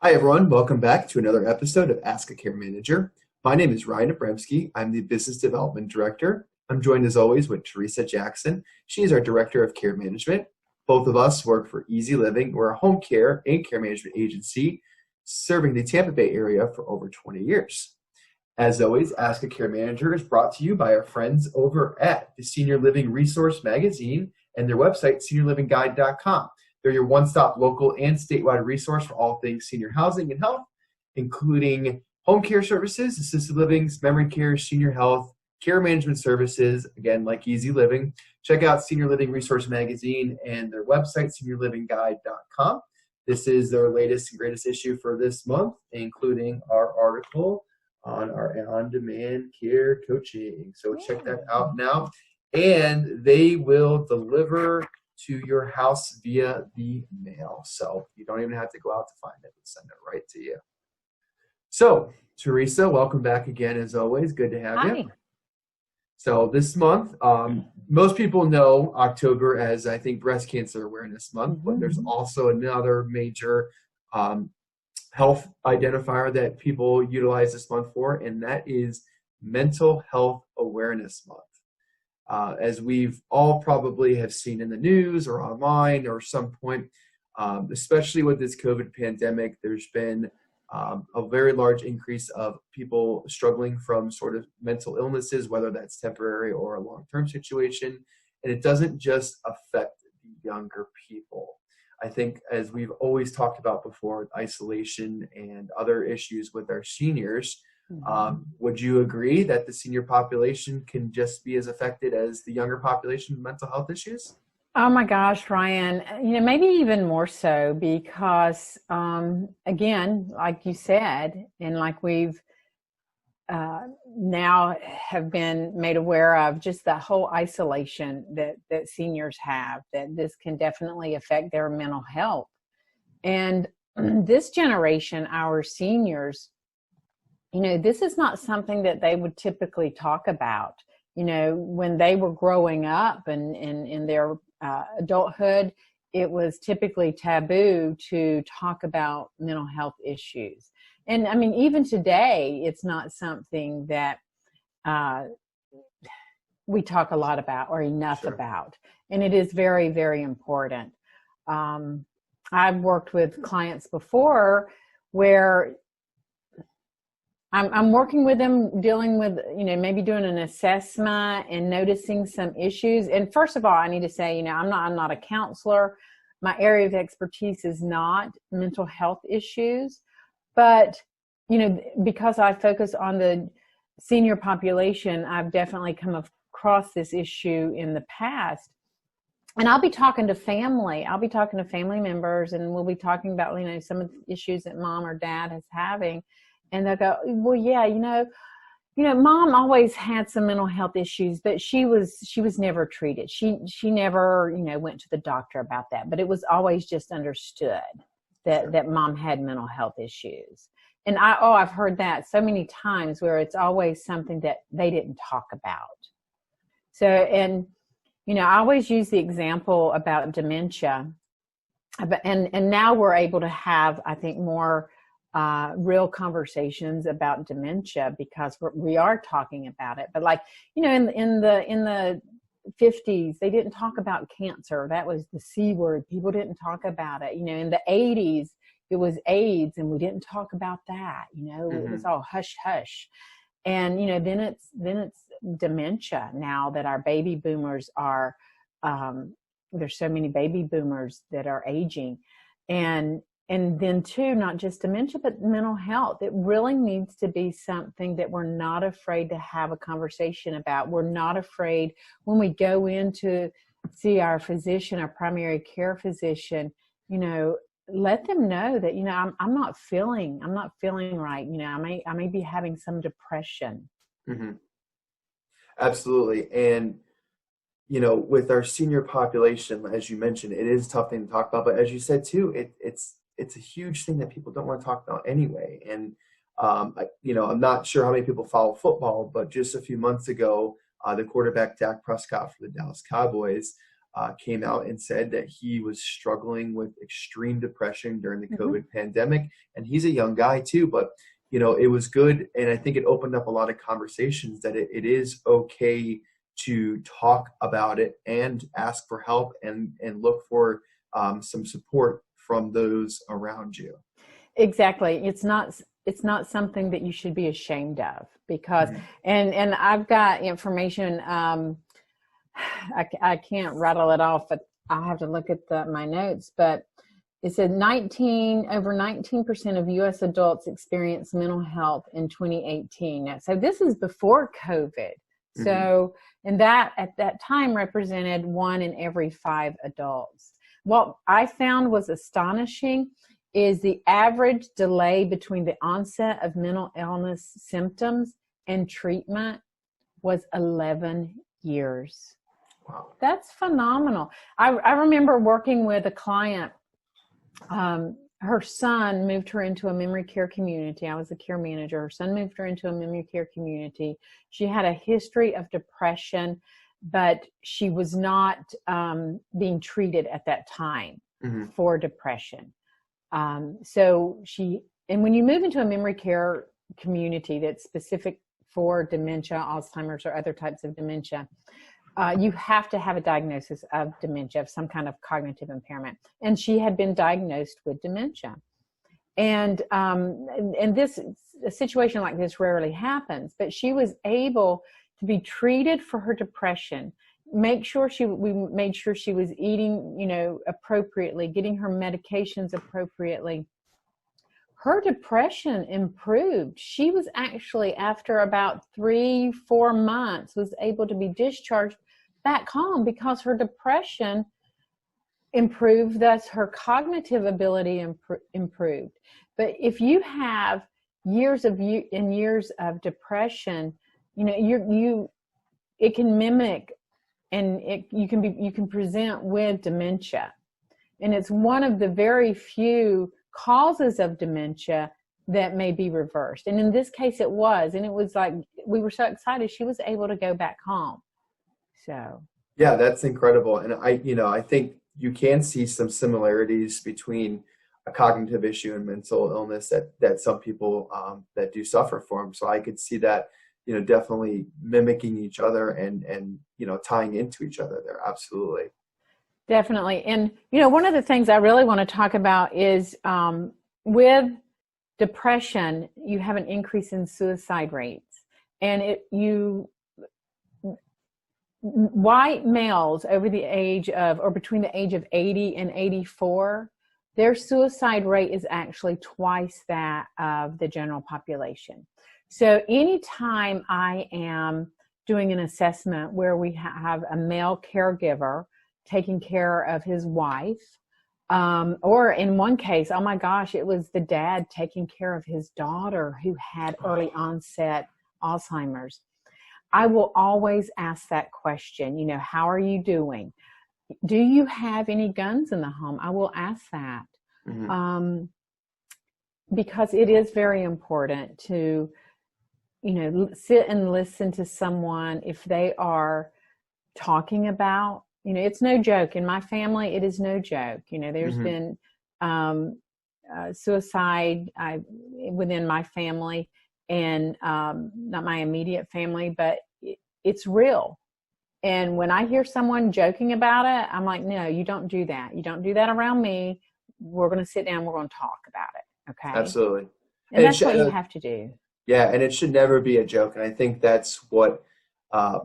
Hi, everyone. Welcome back to another episode of Ask a Care Manager. My name is Ryan Abramski. I'm the Business Development Director. I'm joined as always with Teresa Jackson. She is our Director of Care Management. Both of us work for Easy Living. We're a home care and care management agency serving the Tampa Bay area for over 20 years. As always, Ask a Care Manager is brought to you by our friends over at the Senior Living Resource Magazine and their website, seniorlivingguide.com. They're your one-stop local and statewide resource for all things senior housing and health, including home care services, assisted livings, memory care, senior health, care management services, again, like Easy Living. Check out Senior Living Resource Magazine and their website, seniorlivingguide.com. This is their latest and greatest issue for this month, including our article on our on-demand care coaching. So check that out now. And they will deliver to your house via the mail. So you don't even have to go out to find it. We'll send it right to you. So, Teresa, welcome back again as always. Good to have you. So this month, most people know October as, I think, Breast Cancer Awareness Month, but there's also another major health identifier that people utilize this month for, and that is Mental Health Awareness Month. As we've all probably have seen in the news or online or some point, especially with this COVID pandemic, there's been a very large increase of people struggling from sort of mental illnesses, whether that's temporary or a long-term situation. And it doesn't just affect the younger people. I think, as we've always talked about before, isolation and other issues with our seniors, would you agree that the senior population can just be as affected as the younger population with mental health issues? Oh my gosh, Ryan, maybe even more so because, again, like you said, and like we've now have been made aware of, just the whole isolation that seniors have, that this can definitely affect their mental health. And this generation, our seniors, this is not something that they would typically talk about. When they were growing up and in their adulthood, it was typically taboo to talk about mental health issues. And I mean, even today, it's not something that we talk a lot about or enough about. And it is very, very important. I've worked with clients before where I'm working with them, dealing with, maybe doing an assessment and noticing some issues. And first of all, I need to say, I'm not a counselor. My area of expertise is not mental health issues, but, because I focus on the senior population, I've definitely come across this issue in the past. And I'll be talking to family. I'll be talking to family members, and we'll be talking about, some of the issues that mom or dad is having. And they'll go, well, yeah, mom always had some mental health issues, but she was never treated. She never, went to the doctor about that. But it was always just understood that mom had mental health issues. And I've heard that so many times, where it's always something that they didn't talk about. So, and, I always use the example about dementia. And now we're able to have, I think, more real conversations about dementia because we are talking about it. But in the 50s, they didn't talk about cancer. That was the C word. People didn't talk about it. In the 80s, it was AIDS, and we didn't talk about that. It was all hush hush. And then it's dementia now that our baby boomers are. There's so many baby boomers that are aging, and then too, not just dementia, but mental health. It really needs to be something that we're not afraid to have a conversation about. We're not afraid when we go in to see our physician, our primary care physician, let them know that, I'm not feeling right. I may be having some depression. Absolutely. And, with our senior population, as you mentioned, it is a tough thing to talk about, but as you said too, it's a huge thing that people don't want to talk about anyway. And, I'm not sure how many people follow football, but just a few months ago, the quarterback Dak Prescott for the Dallas Cowboys came out and said that he was struggling with extreme depression during the COVID pandemic. And he's a young guy too, but it was good. And I think it opened up a lot of conversations that it is okay to talk about it and ask for help and look for some support from those around you. Exactly. It's not something that you should be ashamed of, because, and I've got information, I can't rattle it off, but I have to look at my notes, but it said over 19% of U.S. adults experienced mental health in 2018. So this is before COVID. So, and that at that time represented 1 in every 5 adults. What I found was astonishing is the average delay between the onset of mental illness symptoms and treatment was 11 years. Wow. That's phenomenal. I remember working with a client. Her son moved her into a memory care community. I was a care manager. Her son moved her into a memory care community. She had a history of depression, but she was not being treated at that time for depression. And when you move into a memory care community that's specific for dementia, Alzheimer's, or other types of dementia, you have to have a diagnosis of dementia, of some kind of cognitive impairment. And she had been diagnosed with dementia. And a situation like this rarely happens, but she was able to be treated for her depression. We made sure she was eating, appropriately, getting her medications appropriately. Her depression improved. She was actually, after about 3-4 months, was able to be discharged back home because her depression improved, thus her cognitive ability improved. But if you have years of depression, it can mimic, and you can present with dementia. And it's one of the very few causes of dementia that may be reversed. And in this case it was, and it was like, we were so excited she was able to go back home. So yeah, that's incredible. And I think you can see some similarities between a cognitive issue and mental illness that some people that do suffer from. So I could see that, definitely mimicking each other and tying into each other there. Absolutely. Definitely. And, one of the things I really want to talk about is with depression, you have an increase in suicide rates. And white males over the age of, or between the age of 80 and 84, their suicide rate is actually twice that of the general population. So anytime I am doing an assessment where we have a male caregiver taking care of his wife, or in one case, oh my gosh, it was the dad taking care of his daughter who had early onset Alzheimer's. I will always ask that question, how are you doing? Do you have any guns in the home? I will ask that. Because it is very important to, sit and listen to someone if they are talking about, it's no joke. In my family, it is no joke. There's been suicide within my family, and not my immediate family, but it's real. And when I hear someone joking about it, I'm like, no, you don't do that. You don't do that around me. We're going to sit down. We're going to talk about it. Okay. Absolutely. And that's what you have to do. Yeah. And it should never be a joke. And I think that's what, I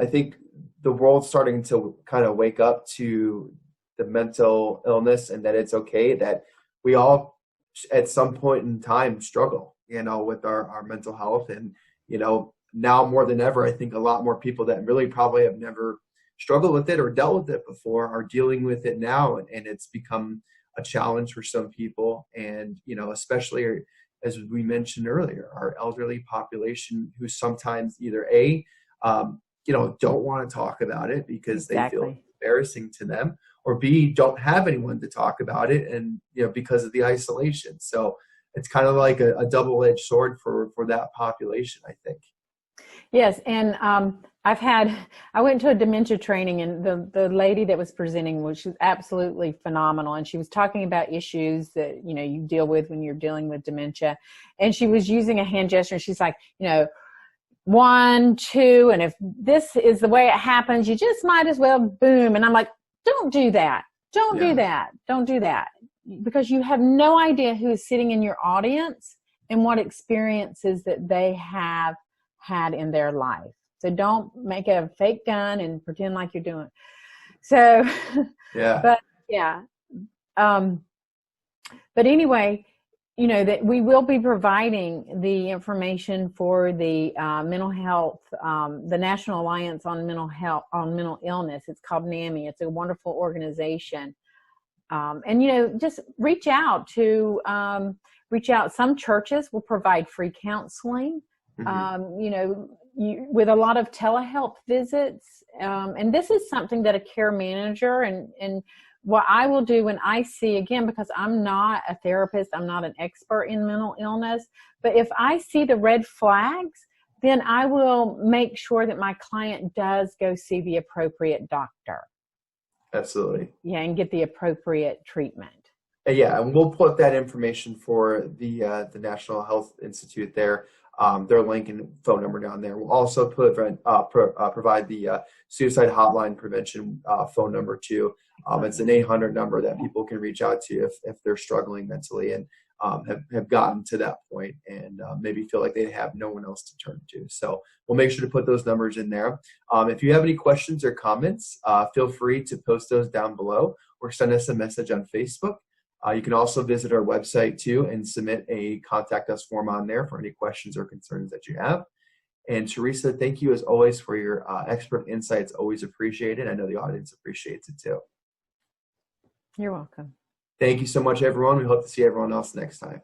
think the world's starting to kind of wake up to the mental illness, and that it's okay, that we all at some point in time struggle, with our mental health. And, now more than ever, I think a lot more people that really probably have never struggled with it or dealt with it before are dealing with it now. And it's become a challenge for some people. And, especially as we mentioned earlier, our elderly population who sometimes either don't want to talk about it because they feel embarrassing to them, or B, don't have anyone to talk about it, and because of the isolation. So it's kind of like a double-edged sword for that population, I think. Yes, and I went to a dementia training, and the lady that was presenting was, she was absolutely phenomenal. And she was talking about issues that, you deal with when you're dealing with dementia. And she was using a hand gesture. And she's like, 1, 2. And if this is the way it happens, you just might as well boom. And I'm like, don't do that. Don't do that. Don't do that. Because you have no idea who is sitting in your audience and what experiences that they have had in their life. So don't make a fake gun and pretend like you're doing it. So, but anyway, that we will be providing the information for the mental health, the National Alliance on Mental Illness. It's called NAMI. It's a wonderful organization. And, just reach out. Some churches will provide free counseling. With a lot of telehealth visits. And this is something that a care manager and what I will do when I see, again, because I'm not a therapist, I'm not an expert in mental illness, but if I see the red flags, then I will make sure that my client does go see the appropriate doctor. Absolutely. Yeah, and get the appropriate treatment. Yeah, and we'll put that information for the National Health Institute there. Their link and phone number down there. We'll also provide the suicide hotline prevention phone number too. It's an 800 number that people can reach out to if they're struggling mentally and have gotten to that point and maybe feel like they have no one else to turn to. So we'll make sure to put those numbers in there. If you have any questions or comments, feel free to post those down below or send us a message on Facebook. You can also visit our website too and submit a contact us form on there for any questions or concerns that you have. And Teresa, thank you as always for your expert insights. Always appreciated. I know the audience appreciates it too. You're welcome. Thank you so much, everyone. We hope to see everyone else next time.